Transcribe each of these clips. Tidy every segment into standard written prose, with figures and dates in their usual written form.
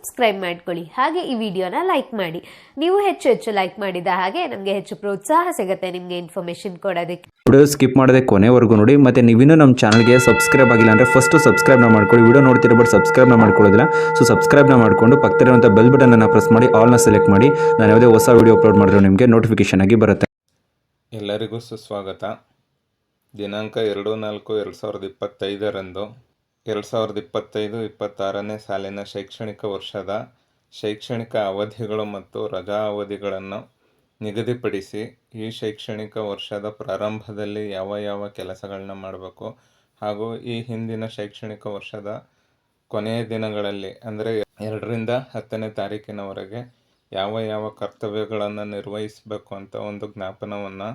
Subscribe ಮಾಡ್ಕೊಳ್ಳಿ. ಹಾಗೆ ಈ ವಿಡಿಯೋನ ಲೈಕ್ ಮಾಡಿ. ನೀವು ಹೆಚ್ಚು ಹೆಚ್ಚು ಲೈಕ್ ಮಾಡಿದ ಹಾಗೆ ನಮಗೆ ಹೆಚ್ಚು ಪ್ರೋತ್ಸಾಹ ಸಿಗುತ್ತೆ ನಿಮಗೆ ಇನ್ಫಾರ್ಮೇಶನ್ ಕೊಡೋದಕ್ಕೆ. ವಿಡಿಯೋ ಸ್ಕಿಪ್ ಮಾಡದೆ ಕೊನೆವರೆಗೂ ನೋಡಿ. ಮತ್ತು ನೀವಿನ್ನೂ ನಮ್ಮ ಚಾನಲ್ಗೆ ಸಬ್ಸ್ಕ್ರೈಬ್ ಆಗಿಲ್ಲ ಅಂದರೆ ಫಸ್ಟು ಸಬ್ಸ್ಕ್ರೈಬ್ನ ಮಾಡ್ಕೊಳ್ಳಿ. ವಿಡಿಯೋ ನೋಡ್ತಿರೋ ಬಟ್ ಸಬ್ಸ್ಕ್ರೈಬ್ನ ಮಾಡ್ಕೊಳ್ಳೋದಿಲ್ಲ. ಸೊ ಸಬ್ಸ್ಕ್ರೈಬ್ನ ಮಾಡಿಕೊಂಡು ಪಕ್ಕದಲ್ಲಿರುವಂಥ ಬೆಲ್ ಬಟನನ್ನು ಪ್ರೆಸ್ ಮಾಡಿ ಆಲ್ನ ಸೆಲೆಕ್ಟ್ ಮಾಡಿ. ನಾನು ಯಾವುದೇ ಹೊಸ ವಿಡಿಯೋ ಅಪ್ಲೋಡ್ ಮಾಡಿದ್ರು ನಿಮಗೆ ನೋಟಿಫಿಕೇಶನ್ ಆಗಿ ಬರುತ್ತೆ. ಎಲ್ಲರಿಗೂ ಸುಸ್ವಾಗತ. ದಿನಾಂಕ 2/4/2025 2025-26ನೇ ಸಾಲಿನ ಶೈಕ್ಷಣಿಕ ವರ್ಷದ ಶೈಕ್ಷಣಿಕ ಅವಧಿಗಳು ಮತ್ತು ರಜಾ ಅವಧಿಗಳನ್ನು ನಿಗದಿಪಡಿಸಿ ಈ ಶೈಕ್ಷಣಿಕ ವರ್ಷದ ಪ್ರಾರಂಭದಲ್ಲಿ ಯಾವ ಯಾವ ಕೆಲಸಗಳನ್ನ ಮಾಡಬೇಕು ಹಾಗೂ ಈ ಹಿಂದಿನ ಶೈಕ್ಷಣಿಕ ವರ್ಷದ ಕೊನೆಯ ದಿನಗಳಲ್ಲಿ ಅಂದರೆ 2ರಿಂದ 10ನೇ ತಾರೀಕಿನವರೆಗೆ ಯಾವ ಯಾವ ಕರ್ತವ್ಯಗಳನ್ನು ನಿರ್ವಹಿಸಬೇಕು ಅಂತ ಒಂದು ಜ್ಞಾಪನವನ್ನು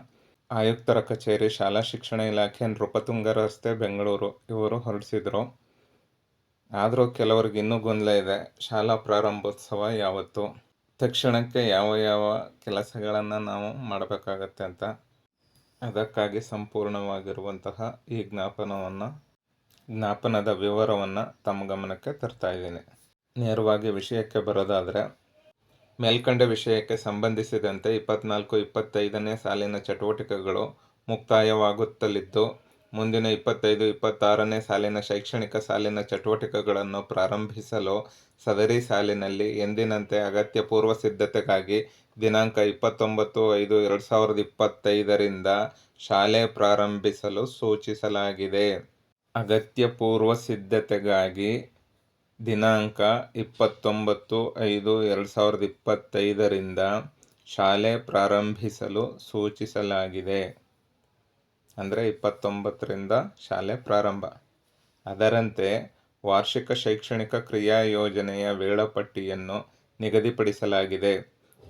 ಆಯುಕ್ತರ ಕಚೇರಿ ಶಾಲಾ ಶಿಕ್ಷಣ ಇಲಾಖೆ ನೃಪತುಂಗ ರಸ್ತೆ ಬೆಂಗಳೂರು ಇವರು ಹೊರಡಿಸಿದರು. ಆದರೂ ಕೆಲವ್ರಿಗೆ ಇನ್ನೂ ಗೊಂದಲ ಇದೆ, ಶಾಲಾ ಪ್ರಾರಂಭೋತ್ಸವ ಯಾವತ್ತು, ತಕ್ಷಣಕ್ಕೆ ಯಾವ ಯಾವ ಕೆಲಸಗಳನ್ನು ನಾವು ಮಾಡಬೇಕಾಗತ್ತೆ ಅಂತ. ಅದಕ್ಕಾಗಿ ಸಂಪೂರ್ಣವಾಗಿರುವಂತಹ ಈ ಜ್ಞಾಪನದ ವಿವರವನ್ನು ತಮ್ಮ ಗಮನಕ್ಕೆ ತರ್ತಾ ಇದ್ದೀನಿ. ನೇರವಾಗಿ ವಿಷಯಕ್ಕೆ ಬರೋದಾದರೆ, ಮೇಲ್ಕಂಡ ವಿಷಯಕ್ಕೆ ಸಂಬಂಧಿಸಿದಂತೆ 24-25ನೇ ಸಾಲಿನ ಚಟುವಟಿಕೆಗಳು ಮುಕ್ತಾಯವಾಗುತ್ತಲಿದ್ದು, ಮುಂದಿನ 25-26ನೇ ಸಾಲಿನ ಶೈಕ್ಷಣಿಕ ಸಾಲಿನ ಚಟುವಟಿಕೆಗಳನ್ನು ಪ್ರಾರಂಭಿಸಲು ಸದರಿ ಸಾಲಿನಲ್ಲಿ ಎಂದಿನಂತೆ ಅಗತ್ಯ ಪೂರ್ವ ಸಿದ್ಧತೆಗಾಗಿ ದಿನಾಂಕ 29/5/2025ರಿಂದ ಶಾಲೆ ಪ್ರಾರಂಭಿಸಲು ಸೂಚಿಸಲಾಗಿದೆ. ಅಗತ್ಯ ಪೂರ್ವ ಸಿದ್ಧತೆಗಾಗಿ ದಿನಾಂಕ 29/5/2025ರಿಂದ ಶಾಲೆ ಪ್ರಾರಂಭಿಸಲು ಸೂಚಿಸಲಾಗಿದೆ. ಅಂದರೆ 29ರಿಂದ ಶಾಲೆ ಪ್ರಾರಂಭ. ಅದರಂತೆ ವಾರ್ಷಿಕ ಶೈಕ್ಷಣಿಕ ಕ್ರಿಯಾ ಯೋಜನೆಯ ವೇಳಾಪಟ್ಟಿಯನ್ನು ನಿಗದಿಪಡಿಸಲಾಗಿದೆ.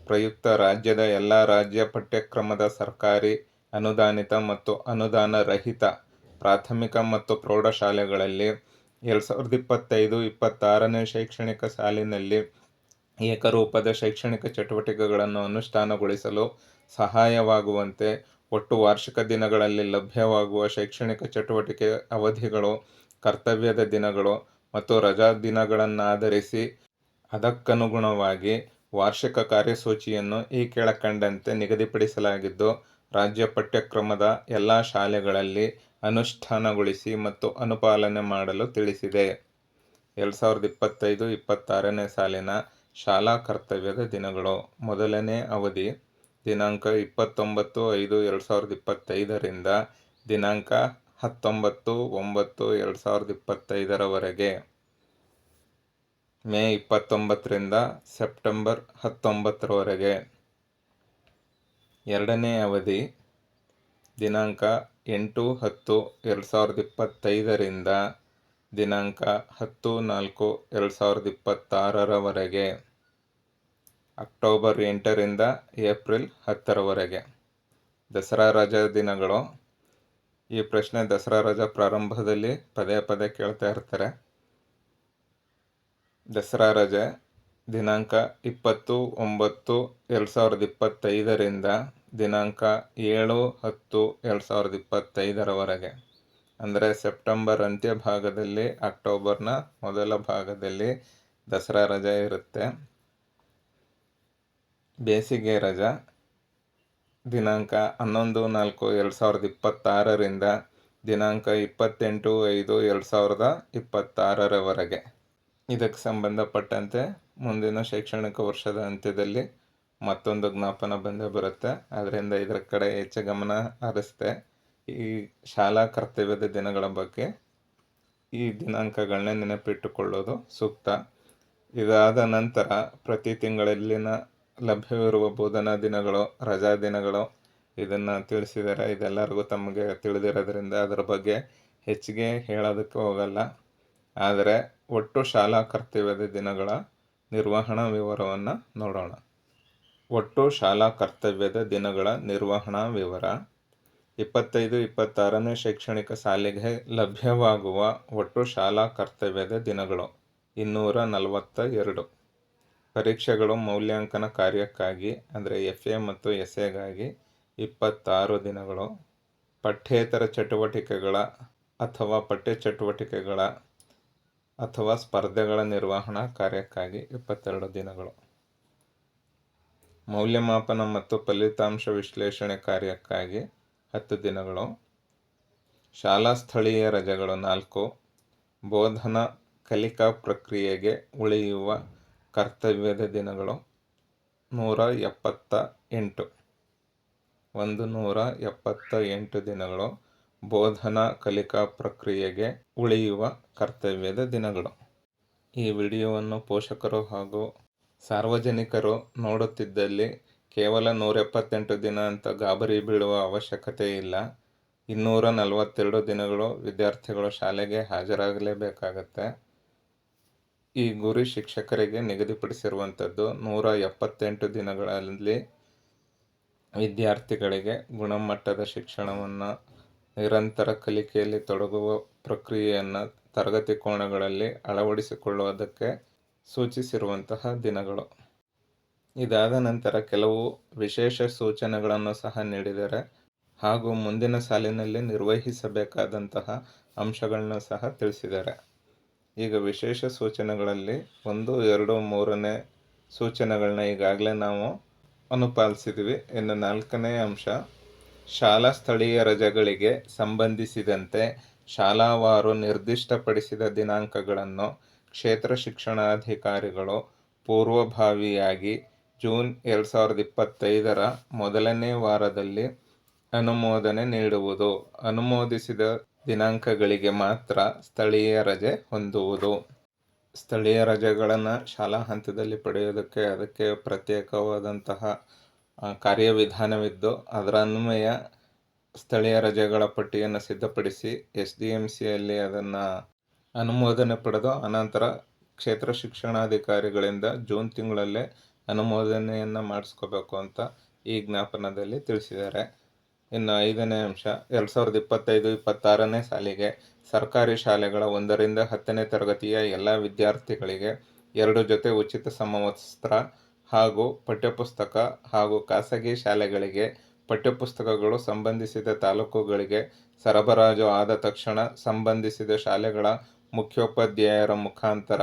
ಪ್ರಯುಕ್ತ ರಾಜ್ಯದ ಎಲ್ಲ ರಾಜ್ಯ ಪಠ್ಯಕ್ರಮದ ಸರ್ಕಾರಿ, ಅನುದಾನಿತ ಮತ್ತು ಅನುದಾನ ರಹಿತ ಪ್ರಾಥಮಿಕ ಮತ್ತು ಪ್ರೌಢಶಾಲೆಗಳಲ್ಲಿ 2025-26ನೇ ಶೈಕ್ಷಣಿಕ ಸಾಲಿನಲ್ಲಿ ಏಕರೂಪದ ಶೈಕ್ಷಣಿಕ ಚಟುವಟಿಕೆಗಳನ್ನು ಅನುಷ್ಠಾನಗೊಳಿಸಲು ಸಹಾಯವಾಗುವಂತೆ ಒಟ್ಟು ವಾರ್ಷಿಕ ದಿನಗಳಲ್ಲಿ ಲಭ್ಯವಾಗುವ ಶೈಕ್ಷಣಿಕ ಚಟುವಟಿಕೆ ಅವಧಿಗಳು, ಕರ್ತವ್ಯದ ದಿನಗಳು ಮತ್ತು ರಜಾ ದಿನಗಳನ್ನಾಧರಿಸಿ ಅದಕ್ಕನುಗುಣವಾಗಿ ವಾರ್ಷಿಕ ಕಾರ್ಯಸೂಚಿಯನ್ನು ಈ ಕೆಳಕಂಡಂತೆ ನಿಗದಿಪಡಿಸಲಾಗಿದ್ದು, ರಾಜ್ಯ ಪಠ್ಯಕ್ರಮದ ಎಲ್ಲ ಶಾಲೆಗಳಲ್ಲಿ ಅನುಷ್ಠಾನಗೊಳಿಸಿ ಮತ್ತು ಅನುಪಾಲನೆ ಮಾಡಲು ತಿಳಿಸಿದೆ. 2025-26ನೇ ಸಾಲಿನ ಶಾಲಾ ಕರ್ತವ್ಯದ ದಿನಗಳು. ಮೊದಲನೇ ಅವಧಿ ದಿನಾಂಕ 29/5/2025ರಿಂದ ದಿನಾಂಕ 19/9/2025ರವರೆಗೆ. ಮೇ 29ರಿಂದ ಸೆಪ್ಟೆಂಬರ್ 19ರವರೆಗೆ. ಎರಡನೇ ಅವಧಿ ದಿನಾಂಕ 8/10/2025ರಿಂದ ದಿನಾಂಕ 10/4/2026ರವರೆಗೆ. ಅಕ್ಟೋಬರ್ 8ರಿಂದ ಏಪ್ರಿಲ್ 10ರವರೆಗೆ. ದಸರಾ ರಜಾ ದಿನಗಳು. ಈ ಪ್ರಶ್ನೆ ದಸರಾ ರಜಾ ಪ್ರಾರಂಭದಲ್ಲಿ ಪದೇ ಪದೇ ಕೇಳ್ತಾ ಇರ್ತಾರೆ. ದಸರಾ ರಜೆ ದಿನಾಂಕ 20/9/2025ರಿಂದ ದಿನಾಂಕ 7/10/2025ರವರೆಗೆ. ಅಂದರೆ ಸೆಪ್ಟೆಂಬರ್ ಅಂತ್ಯ ಭಾಗದಲ್ಲಿ, ಅಕ್ಟೋಬರ್ನ ಮೊದಲ ಭಾಗದಲ್ಲಿ ದಸರಾ ರಜೆ ಇರುತ್ತೆ. ಬೇಸಿಗೆ ರಜಾ ದಿನಾಂಕ 11/4/2026ರಿಂದ ದಿನಾಂಕ 28/5/2026ರವರೆಗೆ. ಇದಕ್ಕೆ ಸಂಬಂಧಪಟ್ಟಂತೆ ಮುಂದಿನ ಶೈಕ್ಷಣಿಕ ವರ್ಷದ ಅಂತ್ಯದಲ್ಲಿ ಮತ್ತೊಂದು ಜ್ಞಾಪನ ಬಂದೇ ಬರುತ್ತೆ. ಅದರಿಂದ ಇದರ ಕಡೆ ಹೆಚ್ಚು ಗಮನ ಹರಿಸ್ದೆ ಈ ಶಾಲಾ ಕರ್ತವ್ಯದ ದಿನಗಳ ಬಗ್ಗೆ ಈ ದಿನಾಂಕಗಳನ್ನೇ ನೆನಪಿಟ್ಟುಕೊಳ್ಳೋದು ಸೂಕ್ತ. ಇದಾದ ನಂತರ ಪ್ರತಿ ತಿಂಗಳಲ್ಲಿನ ಲಭ್ಯವಿರುವ ಬೋಧನಾ ದಿನಗಳು, ರಜಾ ದಿನಗಳು ಇದನ್ನು ತಿಳಿಸಿದ್ದಾರೆ. ಇದೆಲ್ಲರಿಗೂ ತಮಗೆ ತಿಳಿದಿರೋದ್ರಿಂದ ಅದರ ಬಗ್ಗೆ ಹೆಚ್ಚಿಗೆ ಹೇಳೋದಕ್ಕೆ ಹೋಗಲ್ಲ. ಆದರೆ ಒಟ್ಟು ಶಾಲಾ ಕರ್ತವ್ಯದ ದಿನಗಳ ನಿರ್ವಹಣಾ ವಿವರವನ್ನು ನೋಡೋಣ. ಒಟ್ಟು ಶಾಲಾ ಕರ್ತವ್ಯದ ದಿನಗಳ ನಿರ್ವಹಣಾ ವಿವರ. 25-26ನೇ ಶೈಕ್ಷಣಿಕ ಸಾಲಿಗೆ ಲಭ್ಯವಾಗುವ ಒಟ್ಟು ಶಾಲಾ ಕರ್ತವ್ಯದ ದಿನಗಳು 242. ಪರೀಕ್ಷೆಗಳು ಮೌಲ್ಯಾಂಕನ ಕಾರ್ಯಕ್ಕಾಗಿ ಅಂದರೆ FA ಮತ್ತು SA ಗಾಗಿ 26 ದಿನಗಳು. ಪಠ್ಯೇತರ ಚಟುವಟಿಕೆಗಳ ಅಥವಾ ಪಠ್ಯ ಚಟುವಟಿಕೆಗಳ ಅಥವಾ ಸ್ಪರ್ಧೆಗಳ ನಿರ್ವಹಣಾ ಕಾರ್ಯಕ್ಕಾಗಿ 22 ದಿನಗಳು. ಮೌಲ್ಯಮಾಪನ ಮತ್ತು ಫಲಿತಾಂಶ ವಿಶ್ಲೇಷಣೆ ಕಾರ್ಯಕ್ಕಾಗಿ 10 ದಿನಗಳು. ಶಾಲಾ ಸ್ಥಳೀಯ ರಜೆಗಳು 4. ಬೋಧನಾ ಕಲಿಕಾ ಪ್ರಕ್ರಿಯೆಗೆ ಉಳಿಯುವ ಕರ್ತವ್ಯದ ದಿನಗಳು 178. 178 ದಿನಗಳು ಬೋಧನಾ ಕಲಿಕಾ ಪ್ರಕ್ರಿಯೆಗೆ ಉಳಿಯುವ ಕರ್ತವ್ಯದ ದಿನಗಳು. ಈ ವಿಡಿಯೋವನ್ನು ಪೋಷಕರು ಹಾಗೂ ಸಾರ್ವಜನಿಕರು ನೋಡುತ್ತಿದ್ದಲ್ಲಿ ಕೇವಲ 178 ದಿನ ಅಂತ ಗಾಬರಿ ಬೀಳುವ ಅವಶ್ಯಕತೆ ಇಲ್ಲ. 242 ದಿನಗಳು ವಿದ್ಯಾರ್ಥಿಗಳು ಶಾಲೆಗೆ ಹಾಜರಾಗಲೇಬೇಕಾಗತ್ತೆ. ಈ ಗುರಿ ಶಿಕ್ಷಕರಿಗೆ ನಿಗದಿಪಡಿಸಿರುವಂಥದ್ದು. 178 ದಿನಗಳಲ್ಲಿ ವಿದ್ಯಾರ್ಥಿಗಳಿಗೆ ಗುಣಮಟ್ಟದ ಶಿಕ್ಷಣವನ್ನು, ನಿರಂತರ ಕಲಿಕೆಯಲ್ಲಿ ತೊಡಗುವ ಪ್ರಕ್ರಿಯೆಯನ್ನು ತರಗತಿ ಕೋಣಗಳಲ್ಲಿ ಅಳವಡಿಸಿಕೊಳ್ಳುವುದಕ್ಕೆ ಸೂಚಿಸಿರುವಂತಹ ದಿನಗಳು. ಇದಾದ ನಂತರ ಕೆಲವು ವಿಶೇಷ ಸೂಚನೆಗಳನ್ನು ಸಹ ನೀಡಿದ್ದಾರೆ ಹಾಗೂ ಮುಂದಿನ ಸಾಲಿನಲ್ಲಿ ನಿರ್ವಹಿಸಬೇಕಾದಂತಹ ಅಂಶಗಳನ್ನ ಸಹ ತಿಳಿಸಿದ್ದಾರೆ. ಈಗ ವಿಶೇಷ ಸೂಚನೆಗಳಲ್ಲಿ 1, 2, 3ನೇ ಸೂಚನೆಗಳನ್ನ ಈಗಾಗಲೇ ನಾವು ಅನುಪಾಲಿಸಿದ್ವಿ. ಇನ್ನು 4ನೇ ಅಂಶ, ಶಾಲಾ ಸ್ಥಳೀಯ ರಜೆಗಳಿಗೆ ಸಂಬಂಧಿಸಿದಂತೆ ಶಾಲಾವಾರು ನಿರ್ದಿಷ್ಟಪಡಿಸಿದ ದಿನಾಂಕಗಳನ್ನು ಕ್ಷೇತ್ರ ಶಿಕ್ಷಣಾಧಿಕಾರಿಗಳು ಪೂರ್ವಭಾವಿಯಾಗಿ ಜೂನ್ 2025ರ ಮೊದಲನೇ ವಾರದಲ್ಲಿ ಅನುಮೋದನೆ ನೀಡುವುದು. ಅನುಮೋದಿಸಿದ ದಿನಾಂಕಗಳಿಗೆ ಮಾತ್ರ ಸ್ಥಳೀಯ ರಜೆ ಹೊಂದುವುದು. ಸ್ಥಳೀಯ ರಜೆಗಳನ್ನು ಶಾಲಾ ಹಂತದಲ್ಲಿ ಪಡೆಯುವುದಕ್ಕೆ ಅದಕ್ಕೆ ಪ್ರತ್ಯೇಕವಾದಂತಹ ಕಾರ್ಯವಿಧಾನವಿದ್ದು, ಅದರ ಅನ್ವಯ ಸ್ಥಳೀಯ ರಜೆಗಳ ಪಟ್ಟಿಯನ್ನು ಸಿದ್ಧಪಡಿಸಿ SDMCಯಲ್ಲಿ ಅದನ್ನು ಅನುಮೋದನೆ ಪಡೆದು ಅನಂತರ ಕ್ಷೇತ್ರ ಶಿಕ್ಷಣಾಧಿಕಾರಿಗಳಿಂದ ಜೂನ್ ತಿಂಗಳಲ್ಲೇ ಅನುಮೋದನೆಯನ್ನು ಮಾಡಿಸ್ಕೋಬೇಕು ಅಂತ ಈ ಜ್ಞಾಪನದಲ್ಲಿ ತಿಳಿಸಿದ್ದಾರೆ. ಇನ್ನು 5ನೇ ಅಂಶ, 2025-26ನೇ ಸಾಲಿಗೆ ಸರ್ಕಾರಿ ಶಾಲೆಗಳ 1ರಿಂದ 10ನೇ ತರಗತಿಯ ಎಲ್ಲ ವಿದ್ಯಾರ್ಥಿಗಳಿಗೆ 2 ಜೊತೆ ಉಚಿತ ಸಮವಸ್ತ್ರ ಹಾಗೂ ಪಠ್ಯಪುಸ್ತಕ ಹಾಗೂ ಖಾಸಗಿ ಶಾಲೆಗಳಿಗೆ ಪಠ್ಯಪುಸ್ತಕಗಳು ಸಂಬಂಧಿಸಿದ ತಾಲೂಕುಗಳಿಗೆ ಸರಬರಾಜು ಆದ ತಕ್ಷಣ ಸಂಬಂಧಿಸಿದ ಶಾಲೆಗಳ ಮುಖ್ಯೋಪಾಧ್ಯಾಯರ ಮುಖಾಂತರ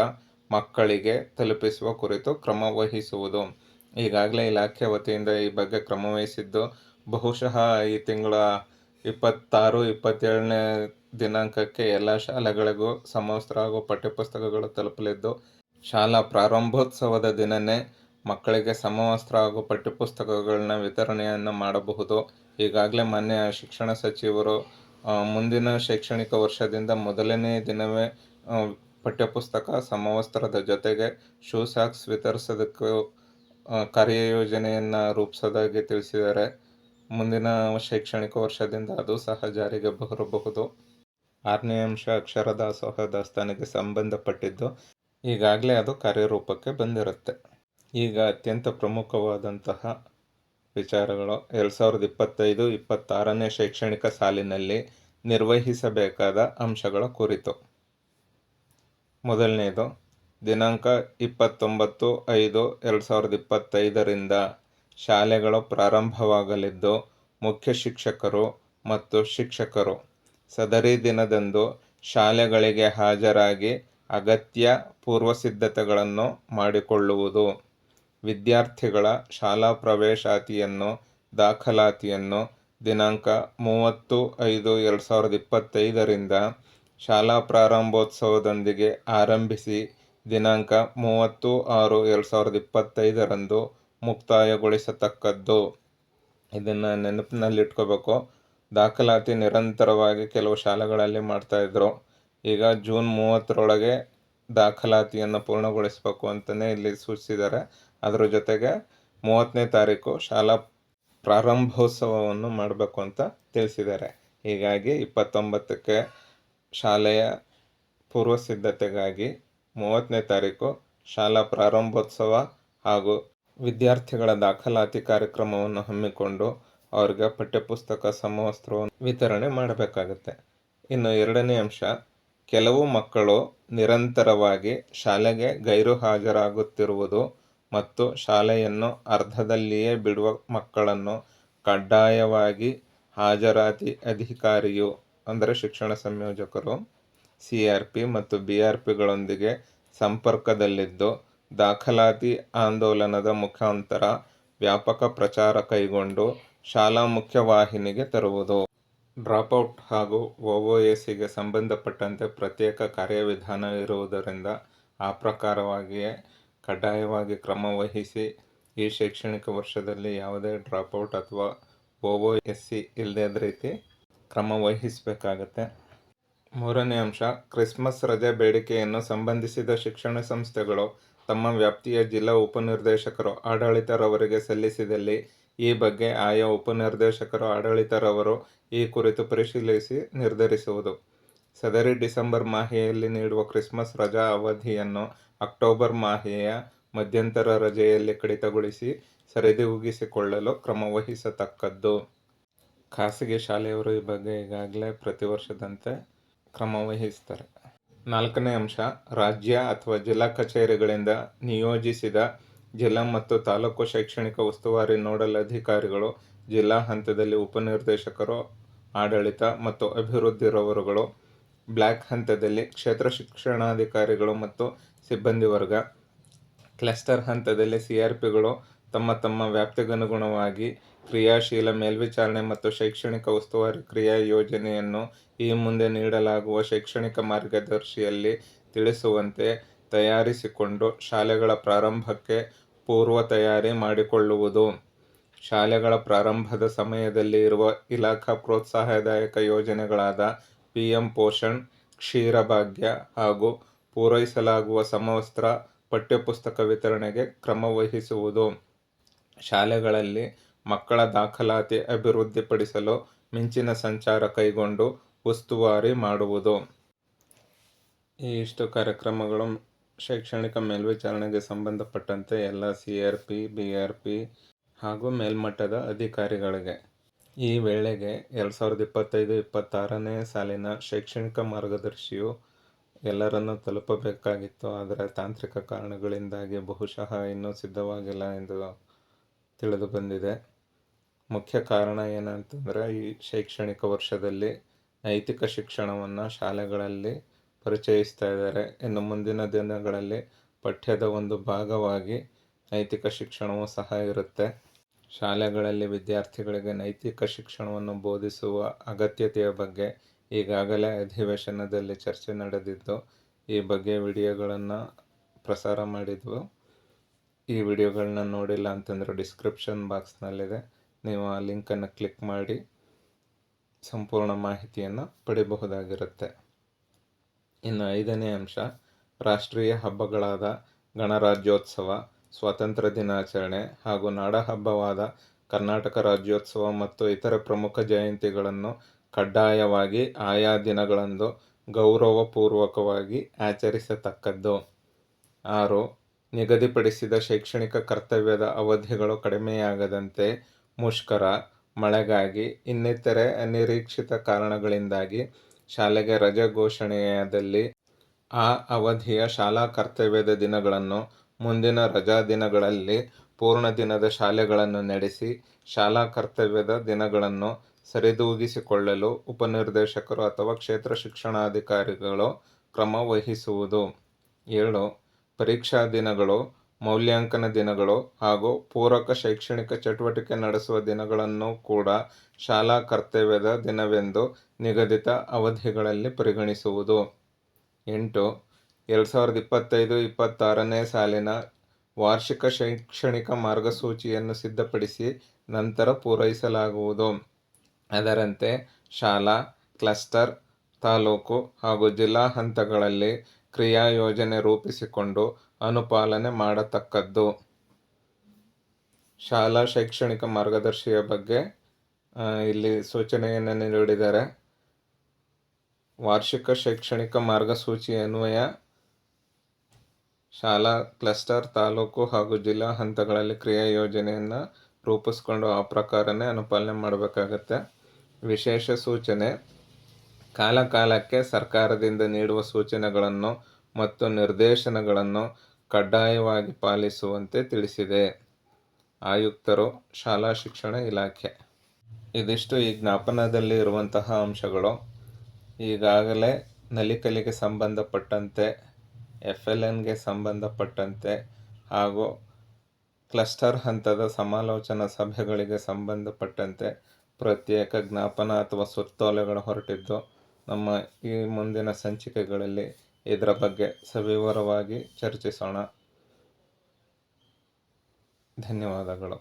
ಮಕ್ಕಳಿಗೆ ತಲುಪಿಸುವ ಕುರಿತು ಕ್ರಮ ವಹಿಸುವುದು. ಈಗಾಗಲೇ ಇಲಾಖೆ ವತಿಯಿಂದ ಈ ಬಗ್ಗೆ ಕ್ರಮ ವಹಿಸಿದ್ದು, ಬಹುಶಃ ಈ ತಿಂಗಳ 26-27ನೇ ದಿನಾಂಕಕ್ಕೆ ಎಲ್ಲ ಶಾಲೆಗಳಿಗೂ ಸಮವಸ್ತ್ರ ಹಾಗೂ ಪಠ್ಯಪುಸ್ತಕಗಳು ತಲುಪಲಿದ್ದು, ಶಾಲಾ ಪ್ರಾರಂಭೋತ್ಸವದ ದಿನವೇ ಮಕ್ಕಳಿಗೆ ಸಮವಸ್ತ್ರ ಹಾಗೂ ಪಠ್ಯಪುಸ್ತಕಗಳನ್ನ ವಿತರಣೆಯನ್ನು ಮಾಡಬಹುದು. ಈಗಾಗಲೇ ಮಾನ್ಯ ಶಿಕ್ಷಣ ಸಚಿವರು ಮುಂದಿನ ಶೈಕ್ಷಣಿಕ ವರ್ಷದಿಂದ ಮೊದಲನೇ ದಿನವೇ ಪಠ್ಯಪುಸ್ತಕ, ಸಮವಸ್ತ್ರದ ಜೊತೆಗೆ ಶೂ ಸಾಕ್ಸ್ ವಿತರಿಸೋದಕ್ಕೂ ಕಾರ್ಯಯೋಜನೆಯನ್ನು ರೂಪಿಸೋದಾಗಿ ತಿಳಿಸಿದ್ದಾರೆ. ಮುಂದಿನ ಶೈಕ್ಷಣಿಕ ವರ್ಷದಿಂದ ಅದು ಸಹ ಜಾರಿಗೆ ಬರಬಹುದು. 6ನೇ ಅಂಶ, ಅಕ್ಷರ ದಾಸೋಹ ದಾಸ್ತಾನಿಗೆ ಸಂಬಂಧಪಟ್ಟಿದ್ದು ಈಗಾಗಲೇ ಅದು ಕಾರ್ಯರೂಪಕ್ಕೆ ಬಂದಿರುತ್ತೆ. ಈಗ ಅತ್ಯಂತ ಪ್ರಮುಖವಾದಂತಹ ವಿಚಾರಗಳು 2025-26ನೇ ಶೈಕ್ಷಣಿಕ ಸಾಲಿನಲ್ಲಿ ನಿರ್ವಹಿಸಬೇಕಾದ ಅಂಶಗಳ ಕುರಿತು. ಮೊದಲನೆಯದು, ದಿನಾಂಕ 29/5/2025ರಿಂದ ಶಾಲೆಗಳು ಪ್ರಾರಂಭವಾಗಲಿದ್ದು, ಮುಖ್ಯ ಶಿಕ್ಷಕರು ಮತ್ತು ಶಿಕ್ಷಕರು ಸದರಿ ದಿನದಂದು ಶಾಲೆಗಳಿಗೆ ಹಾಜರಾಗಿ ಅಗತ್ಯ ಪೂರ್ವಸಿದ್ಧತೆಗಳನ್ನು ಮಾಡಿಕೊಳ್ಳುವುದು. ವಿದ್ಯಾರ್ಥಿಗಳ ಶಾಲಾ ಪ್ರವೇಶಾತಿಯನ್ನು, ದಾಖಲಾತಿಯನ್ನು ದಿನಾಂಕ 30/5/2025ರಿಂದ ಶಾಲಾ ಪ್ರಾರಂಭೋತ್ಸವದೊಂದಿಗೆ ಆರಂಭಿಸಿ ದಿನಾಂಕ 30/6/2025ರಂದು ಮುಕ್ತಾಯಗೊಳಿಸತಕ್ಕದ್ದು. ಇದನ್ನು ನೆನಪಿನಲ್ಲಿಟ್ಕೋಬೇಕು. ದಾಖಲಾತಿ ನಿರಂತರವಾಗಿ ಕೆಲವು ಶಾಲೆಗಳಲ್ಲಿ ಮಾಡ್ತಾಯಿದ್ರು. ಈಗ ಜೂನ್ 30ರೊಳಗೆ ದಾಖಲಾತಿಯನ್ನು ಪೂರ್ಣಗೊಳಿಸಬೇಕು ಅಂತಲೇ ಇಲ್ಲಿ ಸೂಚಿಸಿದ್ದಾರೆ. ಅದರ ಜೊತೆಗೆ 30ನೇ ತಾರೀಕು ಶಾಲಾ ಪ್ರಾರಂಭೋತ್ಸವವನ್ನು ಮಾಡಬೇಕು ಅಂತ ತಿಳಿಸಿದ್ದಾರೆ. ಹೀಗಾಗಿ 29ಕ್ಕೆ ಶಾಲೆಯ ಪೂರ್ವಸಿದ್ಧತೆಗಾಗಿ 30ನೇ ತಾರೀಕು ಶಾಲಾ ಪ್ರಾರಂಭೋತ್ಸವ ಹಾಗೂ ವಿದ್ಯಾರ್ಥಿಗಳ ದಾಖಲಾತಿ ಕಾರ್ಯಕ್ರಮವನ್ನು ಹಮ್ಮಿಕೊಂಡು ಅವರಿಗೆ ಪಠ್ಯಪುಸ್ತಕ, ಸಮವಸ್ತ್ರವನ್ನು ವಿತರಣೆ ಮಾಡಬೇಕಾಗುತ್ತೆ. ಇನ್ನು 2ನೇ ಅಂಶ, ಕೆಲವು ಮಕ್ಕಳು ನಿರಂತರವಾಗಿ ಶಾಲೆಗೆ ಗೈರು ಹಾಜರಾಗುತ್ತಿರುವುದು ಮತ್ತು ಶಾಲೆಯನ್ನು ಅರ್ಧದಲ್ಲಿಯೇ ಬಿಡುವ ಮಕ್ಕಳನ್ನು ಕಡ್ಡಾಯವಾಗಿ ಹಾಜರಾತಿ ಅಧಿಕಾರಿಯು ಅಂದರೆ ಶಿಕ್ಷಣ ಸಂಯೋಜಕರು CRP ಮತ್ತು BRPಗಳೊಂದಿಗೆ ಸಂಪರ್ಕದಲ್ಲಿದ್ದು ದಾಖಲಾತಿ ಆಂದೋಲನದ ಮುಖಾಂತರ ವ್ಯಾಪಕ ಪ್ರಚಾರ ಕೈಗೊಂಡು ಶಾಲಾ ಮುಖ್ಯವಾಹಿನಿಗೆ ತರುವುದು. ಡ್ರಾಪ್ಔಟ್ ಹಾಗೂ OOSಗೆ ಸಂಬಂಧಪಟ್ಟಂತೆ ಪ್ರತ್ಯೇಕ ಕಾರ್ಯವಿಧಾನ ಇರುವುದರಿಂದ ಆ ಪ್ರಕಾರವಾಗಿಯೇ ಕಡ್ಡಾಯವಾಗಿ ಕ್ರಮ ವಹಿಸಿ ಈ ಶೈಕ್ಷಣಿಕ ವರ್ಷದಲ್ಲಿ ಯಾವುದೇ ಡ್ರಾಪ್ಔಟ್ ಅಥವಾ OOSC ಇಲ್ಲದ ರೀತಿ ಕ್ರಮ ವಹಿಸಬೇಕಾಗತ್ತೆ. ಮೂರನೇ ಅಂಶ, ಕ್ರಿಸ್ಮಸ್ ರಜೆ ಬೇಡಿಕೆಯನ್ನು ಸಂಬಂಧಿಸಿದ ಶಿಕ್ಷಣ ಸಂಸ್ಥೆಗಳು ತಮ್ಮ ವ್ಯಾಪ್ತಿಯ ಜಿಲ್ಲಾ ಉಪನಿರ್ದೇಶಕರು ಆಡಳಿತರವರಿಗೆ ಸಲ್ಲಿಸಿದಲ್ಲಿ ಈ ಬಗ್ಗೆ ಆಯಾ ಉಪನಿರ್ದೇಶಕರು ಆಡಳಿತರವರು ಈ ಕುರಿತು ಪರಿಶೀಲಿಸಿ ನಿರ್ಧರಿಸುವುದು. ಸದರಿ ಡಿಸೆಂಬರ್ ಮಾಹೆಯಲ್ಲಿ ನೀಡುವ ಕ್ರಿಸ್ಮಸ್ ರಜಾ ಅವಧಿಯನ್ನು ಅಕ್ಟೋಬರ್ ಮಾಹೆಯ ಮಧ್ಯಂತರ ರಜೆಯಲ್ಲಿ ಕಡಿತಗೊಳಿಸಿ ಸರಿದೂಗಿಸಿಕೊಳ್ಳಲು ಕ್ರಮ ವಹಿಸತಕ್ಕದ್ದು. ಖಾಸಗಿ ಶಾಲೆಯವರು ಈ ಬಗ್ಗೆ ಈಗಾಗಲೇ ಪ್ರತಿ ವರ್ಷದಂತೆ ಕ್ರಮ ವಹಿಸ್ತಾರೆ. ನಾಲ್ಕನೇ ಅಂಶ, ರಾಜ್ಯ ಅಥವಾ ಜಿಲ್ಲಾ ಕಚೇರಿಗಳಿಂದ ನಿಯೋಜಿಸಿದ ಜಿಲ್ಲಾ ಮತ್ತು ತಾಲೂಕು ಶೈಕ್ಷಣಿಕ ಉಸ್ತುವಾರಿ ನೋಡಲ್ ಅಧಿಕಾರಿಗಳು, ಜಿಲ್ಲಾ ಹಂತದಲ್ಲಿ ಉಪನಿರ್ದೇಶಕರು, ಆಡಳಿತ ಮತ್ತು ಅಭಿವೃದ್ಧಿರವರುಗಳು, ಬ್ಲಾಕ್ ಹಂತದಲ್ಲಿ ಕ್ಷೇತ್ರ ಶಿಕ್ಷಣಾಧಿಕಾರಿಗಳು ಮತ್ತು ಸಿಬ್ಬಂದಿ ವರ್ಗ, ಕ್ಲಸ್ಟರ್ ಹಂತದಲ್ಲಿ CRPಗಳು ತಮ್ಮ ತಮ್ಮ ವ್ಯಾಪ್ತಿಗನುಗುಣವಾಗಿ ಕ್ರಿಯಾಶೀಲ ಮೇಲ್ವಿಚಾರಣೆ ಮತ್ತು ಶೈಕ್ಷಣಿಕ ಉಸ್ತುವಾರಿ ಕ್ರಿಯಾ ಯೋಜನೆಯನ್ನು ಈ ಮುಂದೆ ನೀಡಲಾಗುವ ಶೈಕ್ಷಣಿಕ ಮಾರ್ಗದರ್ಶಿಯಲ್ಲಿ ತಿಳಿಸುವಂತೆ ತಯಾರಿಸಿಕೊಂಡು ಶಾಲೆಗಳ ಪ್ರಾರಂಭಕ್ಕೆ ಪೂರ್ವ ತಯಾರಿ ಮಾಡಿಕೊಳ್ಳುವುದು. ಶಾಲೆಗಳ ಪ್ರಾರಂಭದ ಸಮಯದಲ್ಲಿ ಇರುವ ಇಲಾಖಾ ಪ್ರೋತ್ಸಾಹದಾಯಕ ಯೋಜನೆಗಳಾದ PM ಪೋಷಣ್, ಕ್ಷೀರಭಾಗ್ಯ ಹಾಗೂ ಪೂರೈಸಲಾಗುವ ಸಮವಸ್ತ್ರ ಪಠ್ಯಪುಸ್ತಕ ವಿತರಣೆಗೆ ಕ್ರಮ ವಹಿಸುವುದು. ಶಾಲೆಗಳಲ್ಲಿ ಮಕ್ಕಳ ದಾಖಲಾತಿ ಅಭಿವೃದ್ಧಿಪಡಿಸಲು ಮಿಂಚಿನ ಸಂಚಾರ ಕೈಗೊಂಡು ಉಸ್ತುವಾರಿ ಮಾಡುವುದು. ಈ ಇಷ್ಟು ಕಾರ್ಯಕ್ರಮಗಳು ಶೈಕ್ಷಣಿಕ ಮೇಲ್ವಿಚಾರಣೆಗೆ ಸಂಬಂಧಪಟ್ಟಂತೆ ಎಲ್ಲ CRP, BRP ಹಾಗೂ ಮೇಲ್ಮಟ್ಟದ ಅಧಿಕಾರಿಗಳಿಗೆ. ಈ ವೇಳೆಗೆ 2025-26ನೇ ಸಾಲಿನ ಶೈಕ್ಷಣಿಕ ಮಾರ್ಗದರ್ಶಿಯು ಎಲ್ಲರನ್ನೂ ತಲುಪಬೇಕಾಗಿತ್ತು. ಆದರೆ ತಾಂತ್ರಿಕ ಕಾರಣಗಳಿಂದಾಗಿ ಬಹುಶಃ ಇನ್ನೂ ಸಿದ್ಧವಾಗಿಲ್ಲ ಎಂದು ತಿಳಿದು ಬಂದಿದೆ. ಮುಖ್ಯ ಕಾರಣ ಏನಂತಂದರೆ, ಈ ಶೈಕ್ಷಣಿಕ ವರ್ಷದಲ್ಲಿ ನೈತಿಕ ಶಿಕ್ಷಣವನ್ನು ಶಾಲೆಗಳಲ್ಲಿ ಪರಿಚಯಿಸ್ತಾ ಇದ್ದಾರೆ. ಇನ್ನು ಮುಂದಿನ ದಿನಗಳಲ್ಲಿ ಪಠ್ಯದ ಒಂದು ಭಾಗವಾಗಿ ನೈತಿಕ ಶಿಕ್ಷಣವೂ ಸಹ ಇರುತ್ತೆ. ಶಾಲೆಗಳಲ್ಲಿ ವಿದ್ಯಾರ್ಥಿಗಳಿಗೆ ನೈತಿಕ ಶಿಕ್ಷಣವನ್ನು ಬೋಧಿಸುವ ಅಗತ್ಯತೆಯ ಬಗ್ಗೆ ಈಗಾಗಲೇ ಅಧಿವೇಶನದಲ್ಲಿ ಚರ್ಚೆ ನಡೆದಿದ್ದು, ಈ ಬಗ್ಗೆ ವಿಡಿಯೋಗಳನ್ನು ಪ್ರಸಾರ ಮಾಡಿದ್ವು. ಈ ವಿಡಿಯೋಗಳನ್ನ ನೋಡಿಲ್ಲ ಅಂತಂದರೆ ಡಿಸ್ಕ್ರಿಪ್ಷನ್ ಬಾಕ್ಸ್ನಲ್ಲಿದೆ, ನೀವು ಆ ಲಿಂಕನ್ನು ಕ್ಲಿಕ್ ಮಾಡಿ ಸಂಪೂರ್ಣ ಮಾಹಿತಿಯನ್ನು ಪಡೆಯಬಹುದಾಗಿರುತ್ತೆ. ಇನ್ನು 5ನೇ ಅಂಶ, ರಾಷ್ಟ್ರೀಯ ಹಬ್ಬಗಳಾದ ಗಣರಾಜ್ಯೋತ್ಸವ, ಸ್ವಾತಂತ್ರ್ಯ ದಿನಾಚರಣೆ ಹಾಗೂ ನಾಡಹಬ್ಬವಾದ ಕರ್ನಾಟಕ ರಾಜ್ಯೋತ್ಸವ ಮತ್ತು ಇತರ ಪ್ರಮುಖ ಜಯಂತಿಗಳನ್ನು ಕಡ್ಡಾಯವಾಗಿ ಆಯಾ ದಿನಗಳಂದು ಗೌರವಪೂರ್ವಕವಾಗಿ ಆಚರಿಸತಕ್ಕದ್ದು. 6. ನಿಗದಿಪಡಿಸಿದ ಶೈಕ್ಷಣಿಕ ಕರ್ತವ್ಯದ ಅವಧಿಗಳು ಕಡಿಮೆಯಾಗದಂತೆ ಮುಷ್ಕರ, ಮಳೆಗಾಗಿ, ಇನ್ನಿತರೆ ಅನಿರೀಕ್ಷಿತ ಕಾರಣಗಳಿಂದಾಗಿ ಶಾಲೆಗೆ ರಜೆ ಘೋಷಣೆಯಾದಲ್ಲಿ ಆ ಅವಧಿಯ ಶಾಲಾ ಕರ್ತವ್ಯದ ದಿನಗಳನ್ನು ಮುಂದಿನ ರಜಾ ದಿನಗಳಲ್ಲಿ ಪೂರ್ಣ ದಿನದ ಶಾಲೆಗಳನ್ನು ನಡೆಸಿ ಶಾಲಾ ಕರ್ತವ್ಯದ ದಿನಗಳನ್ನು ಸರಿದೂಗಿಸಿಕೊಳ್ಳಲು ಉಪನಿರ್ದೇಶಕರು ಅಥವಾ ಕ್ಷೇತ್ರ ಶಿಕ್ಷಣಾಧಿಕಾರಿಗಳು ಕ್ರಮ ವಹಿಸುವುದು. 7. ಪರೀಕ್ಷಾ ದಿನಗಳು, ಮೌಲ್ಯಾಂಕನ ದಿನಗಳು ಹಾಗೂ ಪೂರಕ ಶೈಕ್ಷಣಿಕ ಚಟುವಟಿಕೆ ನಡೆಸುವ ದಿನಗಳನ್ನು ಕೂಡ ಶಾಲಾ ಕರ್ತವ್ಯದ ದಿನವೆಂದು ನಿಗದಿತ ಅವಧಿಗಳಲ್ಲಿ ಪರಿಗಣಿಸುವುದು. 8. 2025-26ನೇ ಸಾಲಿನ ವಾರ್ಷಿಕ ಶೈಕ್ಷಣಿಕ ಮಾರ್ಗಸೂಚಿಯನ್ನು ಸಿದ್ಧಪಡಿಸಿ ನಂತರ ಪೂರೈಸಲಾಗುವುದು. ಅದರಂತೆ ಶಾಲಾ, ಕ್ಲಸ್ಟರ್, ತಾಲೂಕು ಹಾಗೂ ಜಿಲ್ಲಾ ಹಂತಗಳಲ್ಲಿ ಕ್ರಿಯಾ ಯೋಜನೆ ರೂಪಿಸಿಕೊಂಡು ಅನುಪಾಲನೆ ಮಾಡತಕ್ಕದ್ದು. ಶಾಲಾ ಶೈಕ್ಷಣಿಕ ಮಾರ್ಗದರ್ಶಿಯ ಬಗ್ಗೆ ಇಲ್ಲಿ ಸೂಚನೆಯನ್ನು ನೀಡಿದ್ದಾರೆ. ವಾರ್ಷಿಕ ಶೈಕ್ಷಣಿಕ ಮಾರ್ಗಸೂಚಿ ಅನ್ವಯ ಶಾಲಾ, ಕ್ಲಸ್ಟರ್, ತಾಲೂಕು ಹಾಗೂ ಜಿಲ್ಲಾ ಹಂತಗಳಲ್ಲಿ ಕ್ರಿಯಾ ಯೋಜನೆಯನ್ನು ರೂಪಿಸ್ಕೊಂಡು ಆ ಪ್ರಕಾರನೇ ಅನುಪಾಲನೆ ಮಾಡಬೇಕಾಗತ್ತೆ. ವಿಶೇಷ ಸೂಚನೆ, ಕಾಲಕಾಲಕ್ಕೆ ಸರ್ಕಾರದಿಂದ ನೀಡುವ ಸೂಚನೆಗಳನ್ನು ಮತ್ತು ನಿರ್ದೇಶನಗಳನ್ನು ಕಡ್ಡಾಯವಾಗಿ ಪಾಲಿಸುವಂತೆ ತಿಳಿಸಿದೆ. ಆಯುಕ್ತರು, ಶಾಲಾ ಶಿಕ್ಷಣ ಇಲಾಖೆ. ಇದಿಷ್ಟು ಈ ಜ್ಞಾಪನದಲ್ಲಿ ಇರುವಂತಹ ಅಂಶಗಳು. ಈಗಾಗಲೇ ನಲಿಕಲಿಗೆ ಸಂಬಂಧಪಟ್ಟಂತೆ FLNಗೆ ಸಂಬಂಧಪಟ್ಟಂತೆ ಹಾಗೂ ಕ್ಲಸ್ಟರ್ ಹಂತದ ಸಮಾಲೋಚನಾ ಸಭೆಗಳಿಗೆ ಸಂಬಂಧಪಟ್ಟಂತೆ ಪ್ರತ್ಯೇಕ ಜ್ಞಾಪನ ಅಥವಾ ಸುತ್ತೋಲೆಗಳು ಹೊರಟಿದ್ದು, ನಮ್ಮ ಈ ಮುಂದಿನ ಸಂಚಿಕೆಗಳಲ್ಲಿ ಇದರ ಬಗ್ಗೆ ಸವಿವರವಾಗಿ ಚರ್ಚಿಸೋಣ. ಧನ್ಯವಾದಗಳು.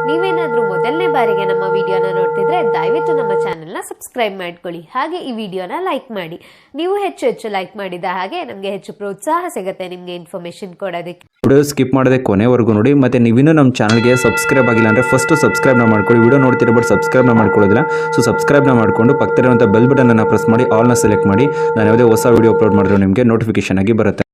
ನೀವೇನಾದ್ರೂ ಮೊದಲನೇ ಬಾರಿಗೆ ನಮ್ಮ ವಿಡಿಯೋನ ನೋಡ್ತಿದ್ರೆ ದಯವಿಟ್ಟು ನಮ್ಮ ಚಾನೆಲ್ನ ಸಬ್ಸ್ಕ್ರೈಬ್ ಮಾಡ್ಕೊಳ್ಳಿ. ಹಾಗೆ ಈ ವಿಡಿಯೋನ ಲೈಕ್ ಮಾಡಿ. ನೀವು ಹೆಚ್ಚು ಲೈಕ್ ಮಾಡಿದ ಹಾಗೆ ನಮಗೆ ಹೆಚ್ಚು ಪ್ರೋತ್ಸಾಹ ಸಿಗುತ್ತೆ ನಿಮಗೆ ಇನ್ಫಾರ್ಮೇಶನ್ ಕೊಡೋದಕ್ಕೆ. ವಿಡಿಯೋ ಸ್ಕಿಪ್ ಮಾಡದೆ ಕೊನೆವರೆಗೂ ನೋಡಿ. ಮತ್ತು ನೀವಿನ್ನೂ ನಮ್ಮ ಚಾನಲ್ಗೆ ಸಬ್ಸ್ಕ್ರೈಬ್ ಆಗಿಲ್ಲ ಅಂದರೆ ಫಸ್ಟು ಸಬ್ಸ್ಕ್ರೈಬ್ನ ಮಾಡ್ಕೊಳ್ಳಿ. ವಿಡಿಯೋ ನೋಡ್ತಿರೋ ಬಟ್ ಸಬ್ಸ್ಕ್ರೈಬ್ನ ಮಾಡ್ಕೊಳ್ಳೋದಿಲ್ಲ. ಸೊ ಸಬ್ಸ್ಕ್ರೈಬ್ನ ಮಾಡಿಕೊಂಡು ಪಕ್ಕದಲ್ಲಿರುವಂಥ ಬೆಲ್ ಬಟನನ್ನು ಪ್ರೆಸ್ ಮಾಡಿ ಆಲ್ನ ಸೆಲೆಕ್ಟ್ ಮಾಡಿ. ನಾನು ಯಾವುದೇ ಹೊಸ ವಿಡಿಯೋ ಅಪ್ಲೋಡ್ ಮಾಡಿದ್ರು ನಿಮಗೆ ನೋಟಿಫಿಕೇಶನ್ ಆಗಿ ಬರುತ್ತೆ.